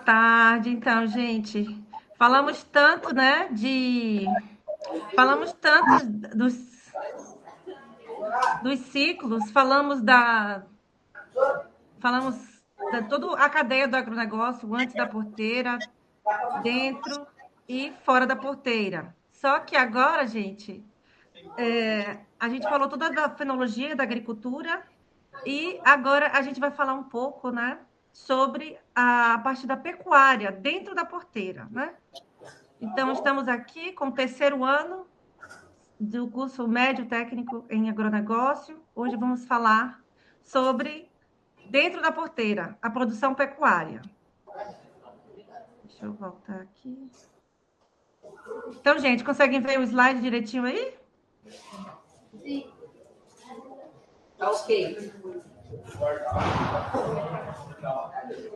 tarde. Então, gente, falamos tanto, né, falamos tanto dos ciclos, falamos da toda a cadeia do agronegócio, antes da porteira, dentro e fora da porteira. Só que agora, gente, a gente falou toda da fenologia da agricultura e agora a gente vai falar um pouco, né, sobre a parte da pecuária dentro da porteira, né? Então, estamos aqui com o terceiro ano do curso médio técnico em agronegócio. Hoje vamos falar sobre, dentro da porteira, a produção pecuária. Deixa eu voltar aqui. Então, gente, conseguem ver o slide direitinho aí? Sim. Tá ok.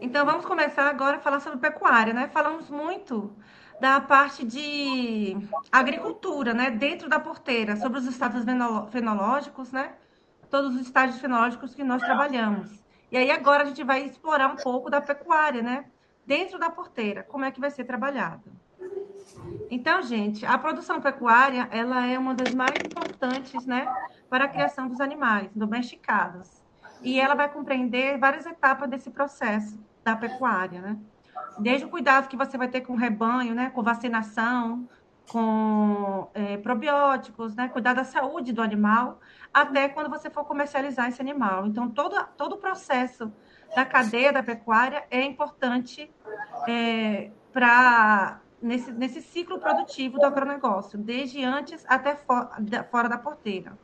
Então, vamos começar agora a falar sobre pecuária, né? Falamos muito da parte de agricultura, né? Dentro da porteira, sobre os estados fenológicos, né? Todos os estágios fenológicos que nós trabalhamos. E aí agora a gente vai explorar um pouco da pecuária, né? Dentro da porteira, como é que vai ser trabalhado. Então, gente, a produção pecuária, ela é uma das mais importantes, né? Para a criação dos animais domesticados. E ela vai compreender várias etapas desse processo da pecuária, né? Desde o cuidado que você vai ter com o rebanho, né? Com vacinação, com probióticos, né? Cuidar da saúde do animal, até quando você for comercializar esse animal. Então, todo o processo da cadeia da pecuária é importante para nesse ciclo produtivo do agronegócio, desde antes até fora da porteira,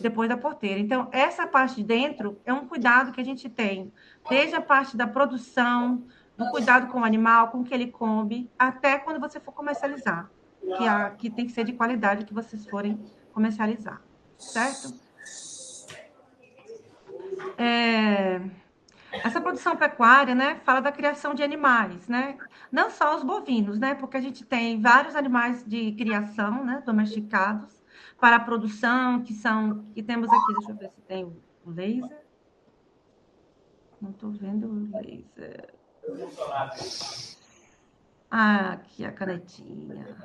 depois da porteira. Então, essa parte de dentro é um cuidado que a gente tem, desde a parte da produção, do cuidado com o animal, com o que ele come, até quando você for comercializar, que tem que ser de qualidade que vocês forem comercializar, certo? Essa produção pecuária, né, fala da criação de animais, né? Não só os bovinos, né? Porque a gente tem vários animais de criação, né, domesticados para a produção, que temos aqui, deixa eu ver se tem o laser. Não estou vendo o laser. Ah, aqui a canetinha.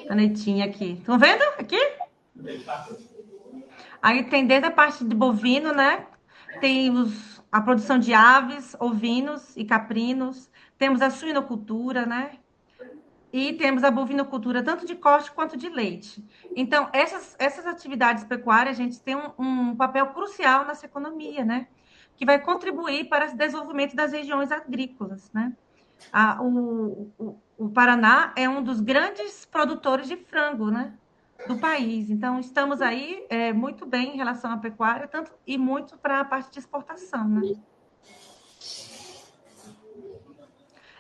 Canetinha aqui. Estão vendo aqui? Aí tem desde a parte de bovino, né? Tem a produção de aves, ovinos e caprinos. Temos a suinocultura, né? E temos a bovinocultura, tanto de corte quanto de leite. Então, essas atividades pecuárias, gente, têm um papel crucial nessa economia, né? Que vai contribuir para o desenvolvimento das regiões agrícolas, né? O Paraná é um dos grandes produtores de frango, né? Do país. Então, estamos aí muito bem em relação à pecuária, tanto e muito para a parte de exportação, né?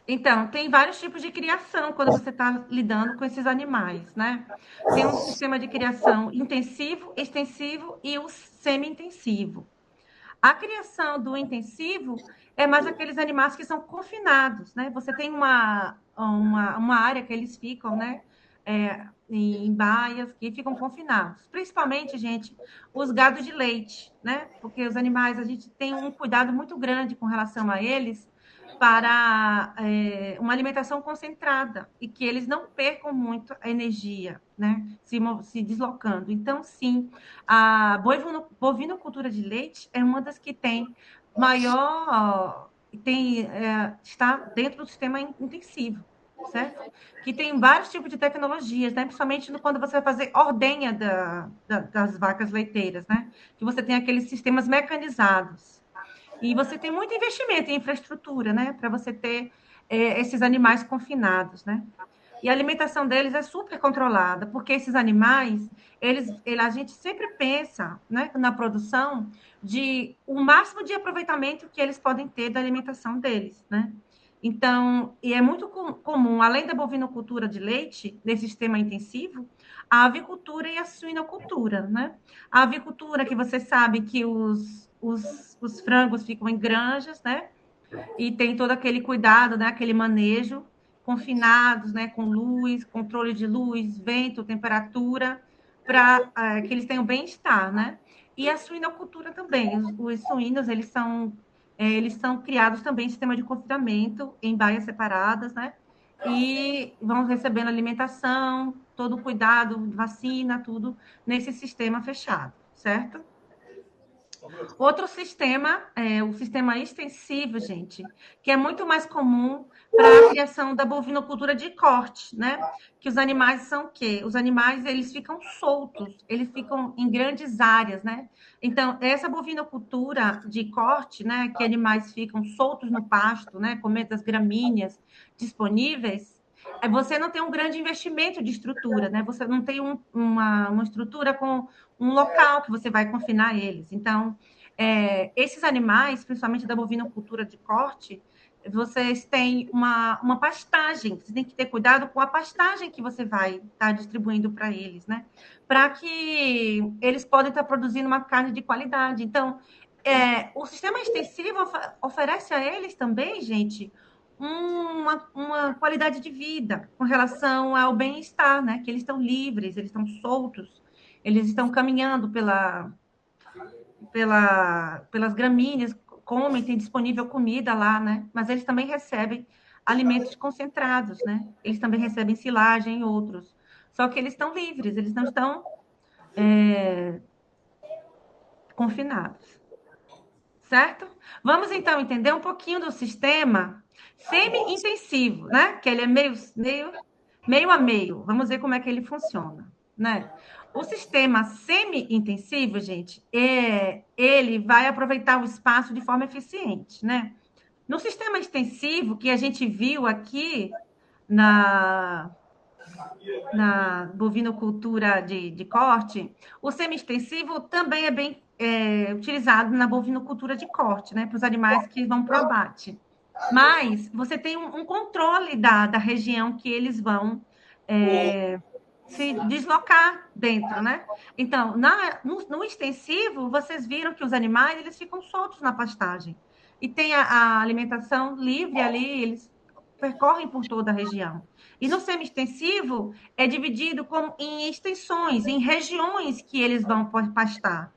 Então, tem vários tipos de criação quando você está lidando com esses animais, né? Tem um sistema de criação intensivo, extensivo e o semi-intensivo. A criação do intensivo é mais aqueles animais que são confinados, né? Você tem uma área que eles ficam, né? Em baias que ficam confinados. Principalmente, gente, os gados de leite, né? Porque os animais, a gente tem um cuidado muito grande com relação a eles para uma alimentação concentrada e que eles não percam muito a energia, né? Se deslocando. Então, sim, a bovinocultura de leite é uma das que tem maior, está dentro do sistema intensivo, certo? Que tem vários tipos de tecnologias, né? Principalmente quando você vai fazer ordenha das vacas leiteiras, né? Que você tem aqueles sistemas mecanizados. E você tem muito investimento em infraestrutura, né? Para você ter esses animais confinados, né? E a alimentação deles é super controlada, porque esses animais, a gente sempre pensa, né, na produção de o máximo de aproveitamento que eles podem ter da alimentação deles, né? Então, e é muito comum, além da bovinocultura de leite, nesse sistema intensivo, a avicultura e a suinocultura, né? A avicultura, que você sabe que os frangos ficam em granjas, né? E tem todo aquele cuidado, né? Aquele manejo, confinados, né? Com luz, controle de luz, vento, temperatura, para que eles tenham bem-estar, né? E a suinocultura também. Os suínos, eles são eles são criados também em sistema de confinamento, em baias separadas, né? E vão recebendo alimentação, todo o cuidado, vacina, tudo nesse sistema fechado, certo? Outro sistema é o sistema extensivo, gente, que é muito mais comum para a criação da bovinocultura de corte, né? Que os animais são o quê? Os animais, eles ficam soltos, eles ficam em grandes áreas, né? Então, essa bovinocultura de corte, né, que animais ficam soltos no pasto, né, comendo as gramíneas disponíveis, você não tem um grande investimento de estrutura, né? Você não tem uma estrutura com um local que você vai confinar eles. Então, esses animais, principalmente da bovinocultura de corte, vocês têm uma pastagem. Você tem que ter cuidado com a pastagem que você vai estar distribuindo para eles, né? Para que eles possam estar produzindo uma carne de qualidade. Então, o sistema extensivo oferece a eles também, gente, uma qualidade de vida com relação ao bem-estar, né? Que eles estão livres, eles estão soltos, eles estão caminhando pelas gramíneas, comem, tem disponível comida lá, né? Mas eles também recebem alimentos concentrados, né? Eles também recebem silagem e outros. Só que eles estão livres, eles não estão confinados, certo? Vamos então entender um pouquinho do sistema semi-intensivo, né? Que ele é meio a meio. Vamos ver como é que ele funciona, né? O sistema semi-intensivo, gente, ele vai aproveitar o espaço de forma eficiente, né? No sistema extensivo, que a gente viu aqui na, na bovinocultura de corte, o semi-extensivo também é bem utilizado na bovinocultura de corte, né? Para os animais que vão para o abate. Mas você tem um controle da região que eles vão se deslocar dentro, né? Então, no extensivo, vocês viram que os animais eles ficam soltos na pastagem. E tem a alimentação livre ali, eles percorrem por toda a região. E no semi-extensivo, é dividido em extensões, em regiões que eles vão pastar.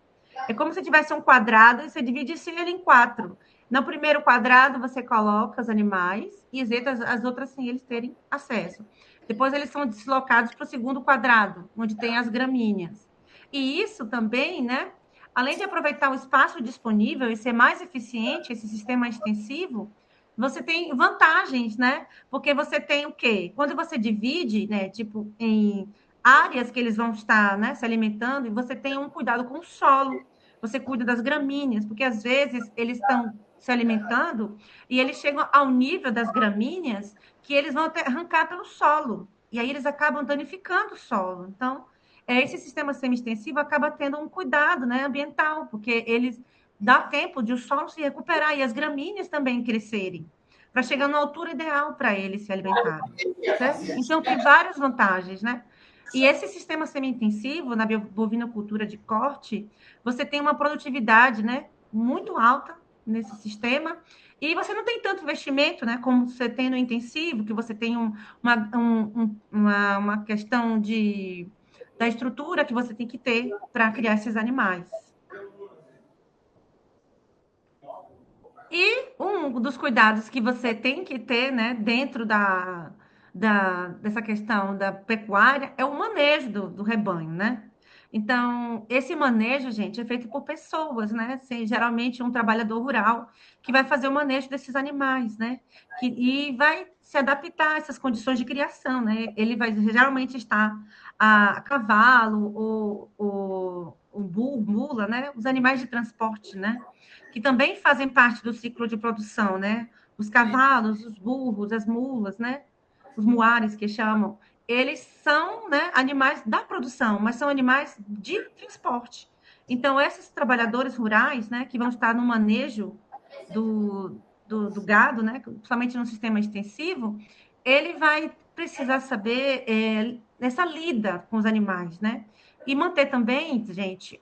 É como se tivesse um quadrado e você divide ele em 4. No primeiro quadrado, você coloca os animais e as outras sem eles terem acesso. Depois, eles são deslocados para o segundo quadrado, onde tem as gramíneas. E isso também, né? Além de aproveitar o espaço disponível e ser mais eficiente, esse sistema extensivo, você tem vantagens, né? Porque você tem o quê? Quando você divide, né, tipo, em áreas que eles vão estar, né, se alimentando, e você tem um cuidado com o solo. Você cuida das gramíneas, porque às vezes eles estão se alimentando e eles chegam ao nível das gramíneas que eles vão arrancar pelo solo. E aí eles acabam danificando o solo. Então, esse sistema semi-extensivo acaba tendo um cuidado, né, ambiental, porque eles dá tempo de o solo se recuperar e as gramíneas também crescerem, para chegar na altura ideal para eles se alimentarem, certo? Então, tem várias vantagens, né? E esse sistema semi-intensivo, na bovinocultura de corte, você tem uma produtividade, né, muito alta nesse sistema, e você não tem tanto investimento, né, como você tem no intensivo, que você tem uma questão da estrutura que você tem que ter para criar esses animais. E um dos cuidados que você tem que ter, né, dentro dessa questão da pecuária é o manejo do rebanho, né? Então, esse manejo, gente, é feito por pessoas, né? Geralmente um trabalhador rural que vai fazer o manejo desses animais, né? E vai se adaptar a essas condições de criação, né? Ele vai geralmente estar a cavalo ou o burro, mula, né? Os animais de transporte, né? Que também fazem parte do ciclo de produção, né? Os cavalos, os burros, as mulas, né? Os muares que chamam, eles são, né, animais da produção, mas são animais de transporte. Então, esses trabalhadores rurais, né, que vão estar no manejo do gado, né, principalmente no sistema extensivo, ele vai precisar saber essa lida com os animais, né? E manter também, gente,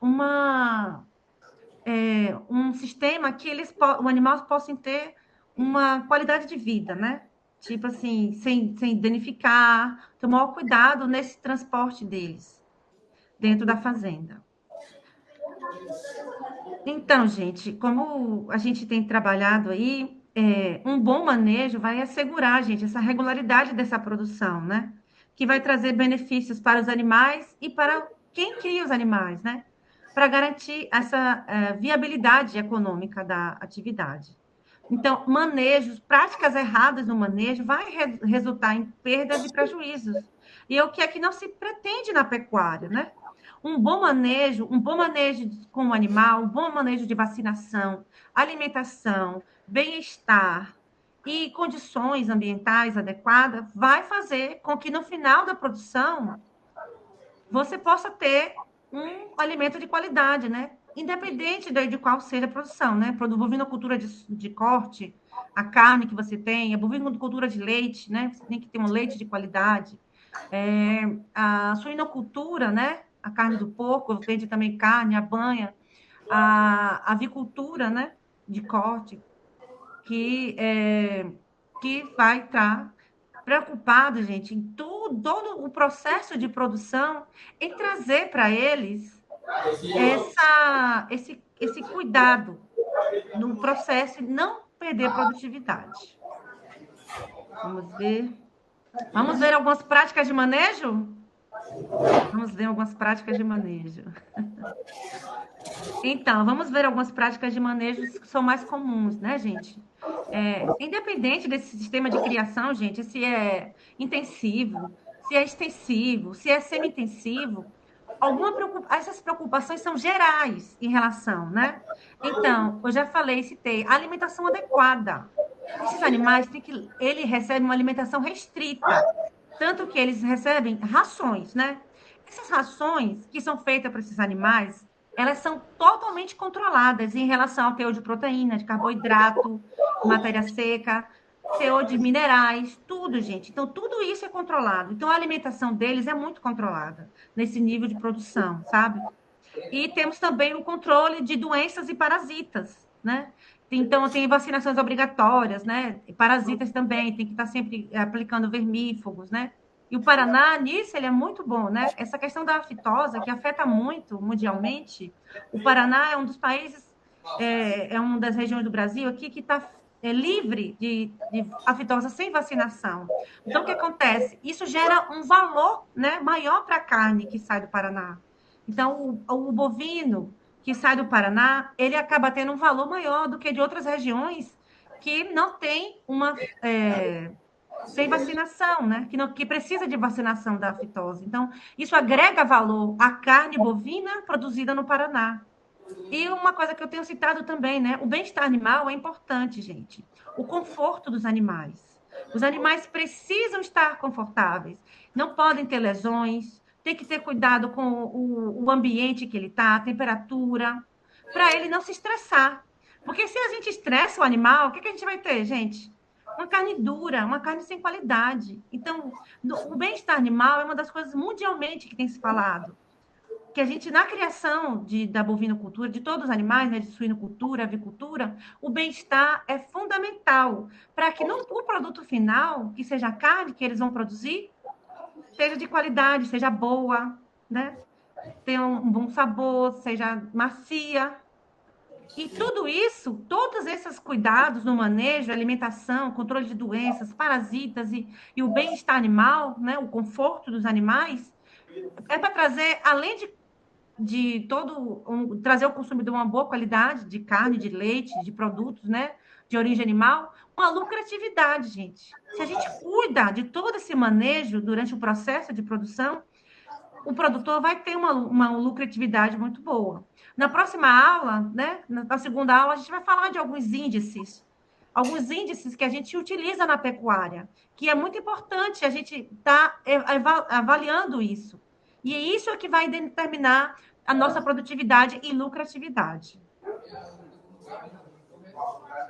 um sistema que o animal possam ter uma qualidade de vida, né? Tipo assim, sem danificar, ter o maior cuidado nesse transporte deles dentro da fazenda. Então, gente, como a gente tem trabalhado aí, um bom manejo vai assegurar, gente, essa regularidade dessa produção, né? Que vai trazer benefícios para os animais e para quem cria os animais, né? Para garantir essa viabilidade econômica da atividade. Então, manejos, práticas erradas no manejo vai resultar em perdas e prejuízos. E é o que é que não se pretende na pecuária, né? Um bom manejo com o animal, um bom manejo de vacinação, alimentação, bem-estar e condições ambientais adequadas vai fazer com que no final da produção você possa ter um alimento de qualidade, né? Independente de qual seja a produção, né? Bovinocultura de corte, a carne que você tem, a bovinocultura de leite, né? Você tem que ter um leite de qualidade. A suinocultura, né? A carne do porco, vende também carne, a banha, a avicultura, né? De corte, que, é, que vai estar preocupado, gente, em todo o processo de produção, em trazer para eles esse cuidado no processo e não perder produtividade. Vamos ver. Vamos ver algumas práticas de manejo? Vamos ver algumas práticas de manejo. Então, vamos ver algumas práticas de manejo que são mais comuns, né, gente? Independente desse sistema de criação, gente, se é intensivo, se é extensivo, se é semi-intensivo, essas preocupações são gerais em relação, né? Então, eu já falei, citei, alimentação adequada. Esses animais ele recebe uma alimentação restrita, tanto que eles recebem rações, né? Essas rações que são feitas para esses animais, elas são totalmente controladas em relação ao teor de proteína, de carboidrato, matéria seca, teor de minerais, tudo, gente. Então, tudo isso é controlado. Então, a alimentação deles é muito controlada nesse nível de produção, sabe? E temos também o controle de doenças e parasitas, né? Então, tem vacinações obrigatórias, né? Parasitas também, tem que estar sempre aplicando vermífugos, né? E o Paraná, nisso, ele é muito bom, né? Essa questão da aftosa, que afeta muito mundialmente, o Paraná é um dos países, é uma das regiões do Brasil aqui que está livre de aftosa sem vacinação. Então, o que acontece? Isso gera um valor, né, maior para a carne que sai do Paraná. Então, o bovino que sai do Paraná, ele acaba tendo um valor maior do que de outras regiões que não tem sem vacinação, né? Que precisa de vacinação da aftose. Então, isso agrega valor à carne bovina produzida no Paraná. E uma coisa que eu tenho citado também, né? O bem-estar animal é importante, gente. O conforto dos animais. Os animais precisam estar confortáveis, não podem ter lesões, tem que ter cuidado com o ambiente que ele está, a temperatura, para ele não se estressar. Porque se a gente estressa o animal, o que a gente vai ter, gente? Uma carne dura, uma carne sem qualidade. Então, o bem-estar animal é uma das coisas mundialmente que tem se falado que a gente, na criação da bovinocultura, de todos os animais, né, de suinocultura, avicultura, o bem-estar é fundamental para que o produto final, que seja a carne que eles vão produzir, seja de qualidade, seja boa, né? Tenha um bom sabor, seja macia. E tudo isso, todos esses cuidados no manejo, alimentação, controle de doenças, parasitas e o bem-estar animal, né, o conforto dos animais, é para trazer, além trazer ao consumidor uma boa qualidade de carne, de leite, de produtos, né, de origem animal, uma lucratividade, gente. Se a gente cuida de todo esse manejo durante o processo de produção, o produtor vai ter uma lucratividade muito boa. Na próxima aula, né, na segunda aula, a gente vai falar de alguns índices que a gente utiliza na pecuária, que é muito importante a gente estar avaliando isso. E é isso que vai determinar a nossa produtividade e lucratividade.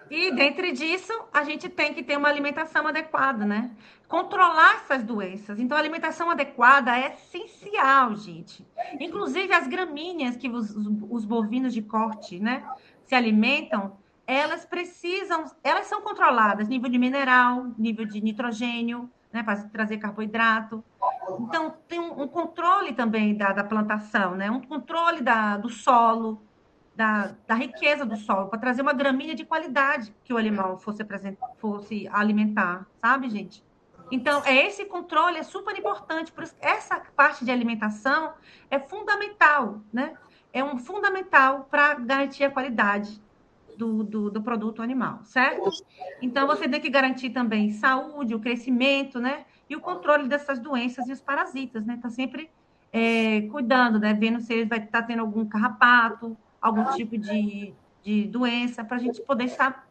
E dentro disso, a gente tem que ter uma alimentação adequada, né? Controlar essas doenças. Então, a alimentação adequada é essencial, gente. Inclusive, as gramíneas que os bovinos de corte, né, se alimentam, elas são controladas, nível de mineral, nível de nitrogênio, né, para trazer carboidrato. Então, tem um controle também da plantação, né? Um controle do solo, da riqueza do solo, para trazer uma gramínea de qualidade que o animal fosse alimentar, sabe, gente? Então, esse controle é super importante, por isso, essa parte de alimentação é fundamental, né? É um fundamental para garantir a qualidade do produto animal, certo? Então, você tem que garantir também saúde, o crescimento, né? E o controle dessas doenças e os parasitas, né? Tá sempre cuidando, né? Vendo se ele vai estar tendo algum carrapato, algum tipo de doença, para a gente poder estar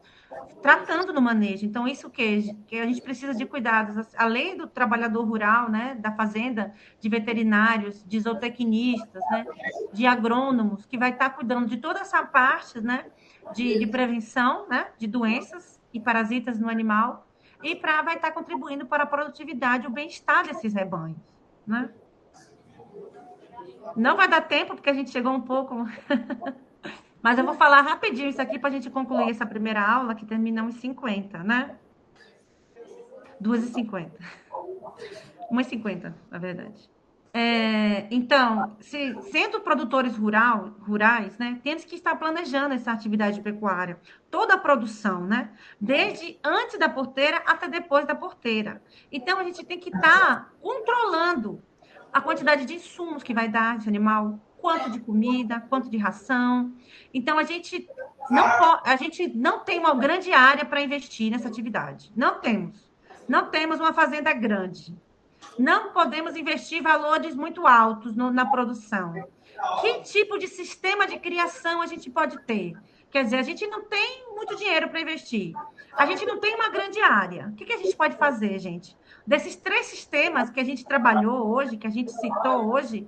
tratando no manejo. Então, isso que a gente precisa de cuidados, além do trabalhador rural, né, da fazenda, de veterinários, de zootecnistas, né, de agrônomos, que vai estar cuidando de toda essa parte, né, de prevenção, né, de doenças e parasitas no animal, e vai estar contribuindo para a produtividade e o bem-estar desses rebanhos, né? Não vai dar tempo, porque a gente chegou um pouco. Mas eu vou falar rapidinho isso aqui para a gente concluir essa primeira aula, que termina 1h50, né? 2h50. 1h50, na verdade. Então, sendo produtores rurais, né, temos que estar planejando essa atividade pecuária, toda a produção, né, desde antes da porteira até depois da porteira. Então, a gente tem que estar controlando a quantidade de insumos que vai dar esse animal, quanto de comida, quanto de ração. Então, a gente não tem uma grande área para investir nessa atividade. Não temos. Não temos uma fazenda grande. Não podemos investir valores muito altos na produção. Que tipo de sistema de criação a gente pode ter? Quer dizer, a gente não tem muito dinheiro para investir. A gente não tem uma grande área. O que a gente pode fazer, gente? Desses 3 sistemas que a gente trabalhou hoje, que a gente citou hoje,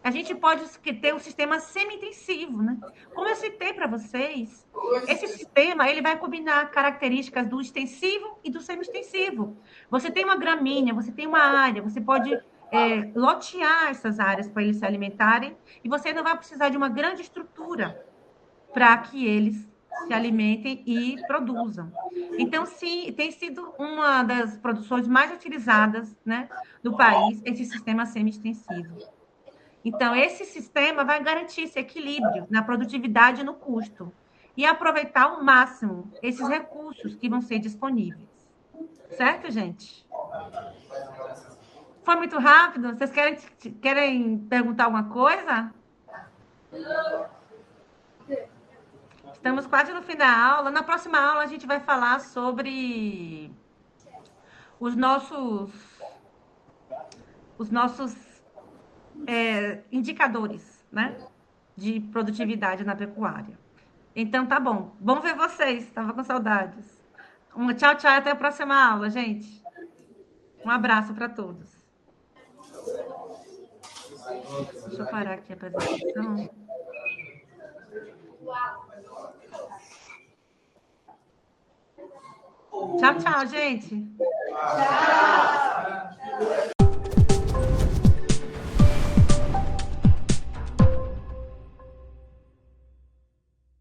a gente pode ter um sistema semi-intensivo, né? Como eu citei para vocês, esse sistema ele vai combinar características do extensivo e do semi-extensivo. Você tem uma gramínea, você tem uma área, você pode lotear essas áreas para eles se alimentarem e você não vai precisar de uma grande estrutura para que eles se alimentem e produzam. Então, sim, tem sido uma das produções mais utilizadas, né, do país, esse sistema semi-extensivo. Então, esse sistema vai garantir esse equilíbrio na produtividade e no custo e aproveitar ao máximo esses recursos que vão ser disponíveis. Certo, gente? Foi muito rápido? Vocês querem perguntar alguma coisa? Estamos quase no fim da aula. Na próxima aula, a gente vai falar sobre os nossos indicadores, né, de produtividade na pecuária. Então, tá bom. Bom ver vocês. Tava com saudades. Tchau, tchau. Até a próxima aula, gente. Um abraço para todos. Deixa eu parar aqui a apresentação. Tchau, tchau, gente. Tchau.